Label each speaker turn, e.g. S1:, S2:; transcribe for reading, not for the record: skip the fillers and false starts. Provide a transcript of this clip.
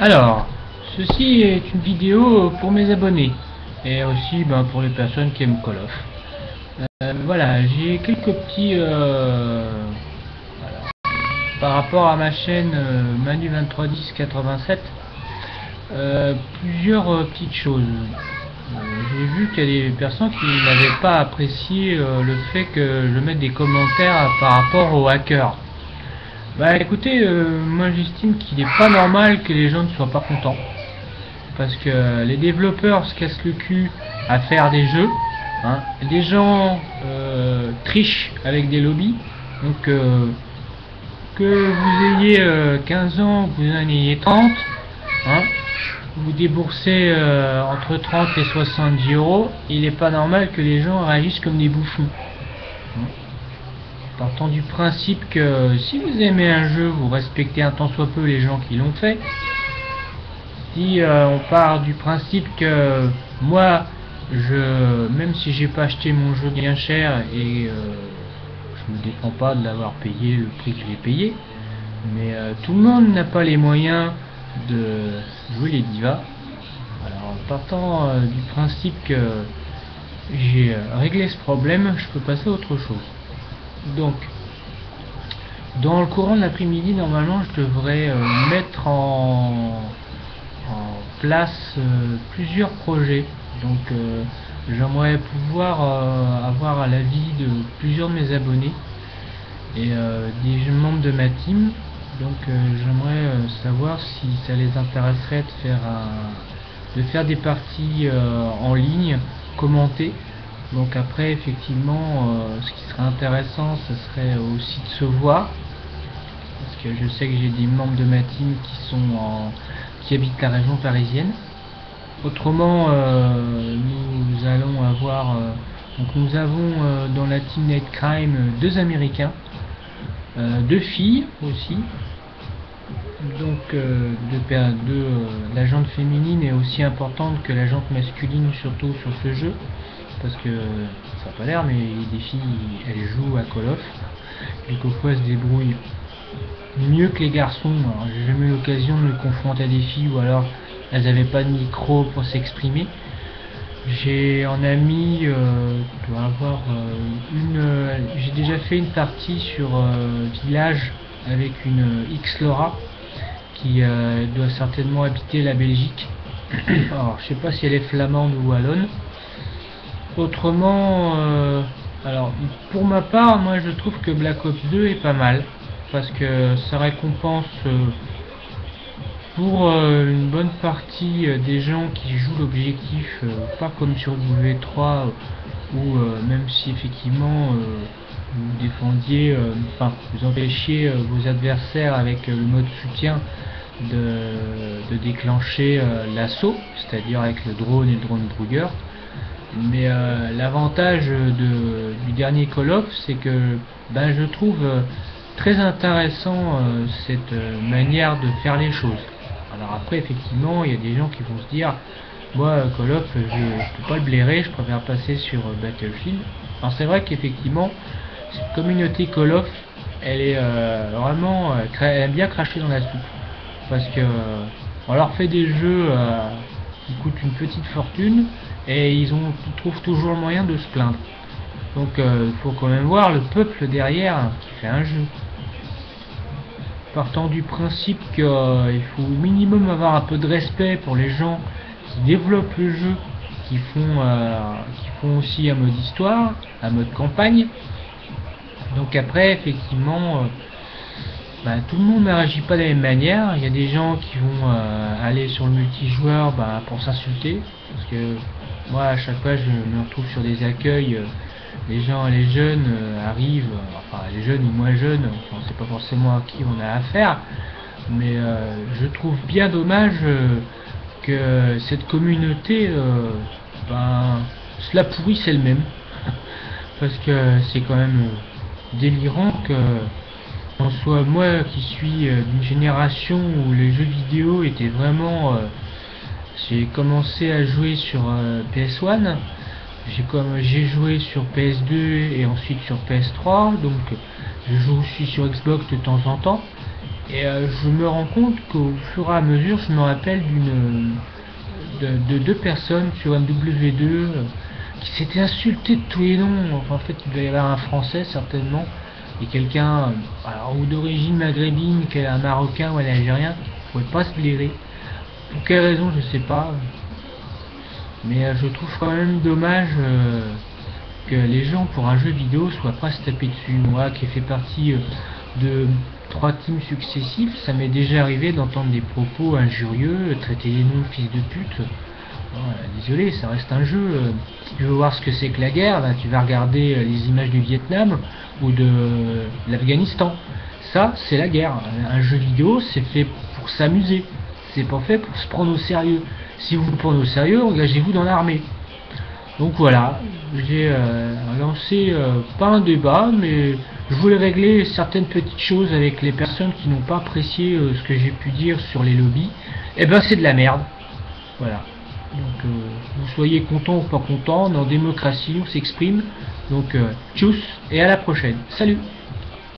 S1: Alors, ceci est une vidéo pour mes abonnés et aussi pour les personnes qui aiment Call of. Voilà, j'ai quelques petits voilà, par rapport à ma chaîne Manu 231087, plusieurs petites choses. J'ai vu qu'il y a des personnes qui n'avaient pas apprécié le fait que je mette des commentaires par rapport aux hackers. Bah écoutez, moi j'estime qu'il n'est pas normal que les gens ne soient pas contents. Parce que les développeurs se cassent le cul à faire des jeux. Hein. Les gens trichent avec des lobbies. Donc que vous ayez 15 ans, que vous en ayez 30, hein, vous déboursez entre 30 et 70 euros, il n'est pas normal que les gens réagissent comme des bouffons. Hein. Partant du principe que si vous aimez un jeu, vous respectez un tant soit peu les gens qui l'ont fait. Si on part du principe que moi, même si j'ai pas acheté mon jeu bien cher et je me défends pas de l'avoir payé le prix que j'ai payé, mais tout le monde n'a pas les moyens de jouer les divas. Alors partant du principe que j'ai réglé ce problème, je peux passer à autre chose. Donc, dans le courant de l'après-midi, normalement, je devrais mettre en place plusieurs projets. Donc, j'aimerais pouvoir avoir l'avis de plusieurs de mes abonnés et des membres de ma team. Donc, j'aimerais savoir si ça les intéresserait de faire des parties en ligne, commentées. Donc après, effectivement, ce qui serait intéressant, ce serait aussi de se voir, parce que je sais que j'ai des membres de ma team qui habitent la région parisienne. Autrement, nous allons avoir, donc nous avons dans la team Netcrime deux Américains, deux filles aussi. Donc l'agente féminine est aussi importante que l'agente masculine, surtout sur ce jeu. Parce que ça n'a pas l'air, mais des filles, elles jouent à Call of. Quelquefois, elles se débrouillent mieux que les garçons. Alors, j'ai jamais eu l'occasion de me confronter à des filles, ou alors elles n'avaient pas de micro pour s'exprimer. J'ai en ami, dois avoir j'ai déjà fait une partie sur Village avec une X-Laura qui doit certainement habiter la Belgique. Alors, je sais pas si elle est flamande ou wallonne. Autrement, alors pour ma part, moi je trouve que Black Ops 2 est pas mal parce que ça récompense pour une bonne partie des gens qui jouent l'objectif, pas comme sur W3 où même si effectivement vous défendiez, vous empêchiez vos adversaires avec le mode soutien de déclencher l'assaut, c'est-à-dire avec le drone et le drone Brugger. Mais l'avantage du dernier Call of, c'est que je trouve très intéressant cette manière de faire les choses. Alors après, effectivement, il y a des gens qui vont se dire, moi Call of, je peux pas le blairer, je préfère passer sur Battlefield. Alors c'est vrai qu'effectivement, cette communauté Call of, elle est vraiment, elle aime bien cracher dans la soupe, parce que on leur fait des jeux qui coûtent une petite fortune. Et ils trouvent toujours le moyen de se plaindre. Donc il faut quand même voir le peuple derrière qui fait un jeu. Partant du principe qu'il faut au minimum avoir un peu de respect pour les gens qui développent le jeu, qui font aussi un mode histoire, un mode campagne. Donc après, effectivement, tout le monde ne réagit pas de la même manière. Il y a des gens qui vont aller sur le multijoueur pour s'insulter, parce que moi à chaque fois je me retrouve sur des accueils, les jeunes arrivent, enfin les jeunes ou moins jeunes, on ne sait pas forcément à qui on a affaire, mais je trouve bien dommage que cette communauté se la pourrisse elle-même, parce que c'est quand même délirant que en soit moi qui suis d'une génération où les jeux vidéo étaient vraiment... j'ai commencé à jouer sur PS1, j'ai joué sur PS2 et ensuite sur PS3, donc je joue aussi sur Xbox de temps en temps. Et je me rends compte qu'au fur et à mesure, je me rappelle de deux personnes sur MW2 qui s'étaient insultées de tous les noms. Enfin, en fait, il devait y avoir un Français certainement et quelqu'un ou d'origine maghrébine, un Marocain ou un Algérien, ne pouvait pas se blairer. Pour quelle raison, je sais pas. Mais je trouve quand même dommage que les gens pour un jeu vidéo soient pas se taper dessus. Moi qui ai fait partie de 3 teams successifs, ça m'est déjà arrivé d'entendre des propos injurieux, traiter les noms de fils de pute. Désolé, ça reste un jeu. Si tu veux voir ce que c'est que la guerre, ben, tu vas regarder les images du Vietnam ou de l'Afghanistan. Ça, c'est la guerre. Un jeu vidéo, c'est fait pour s'amuser. C'est pas fait pour se prendre au sérieux. Si vous vous prenez au sérieux, engagez-vous dans l'armée. Donc voilà, j'ai lancé pas un débat, mais je voulais régler certaines petites choses avec les personnes qui n'ont pas apprécié ce que j'ai pu dire sur les lobbies. Et ben c'est de la merde. Voilà. Donc vous soyez content ou pas content, on est en démocratie, on s'exprime. Donc tchuss et à la prochaine. Salut.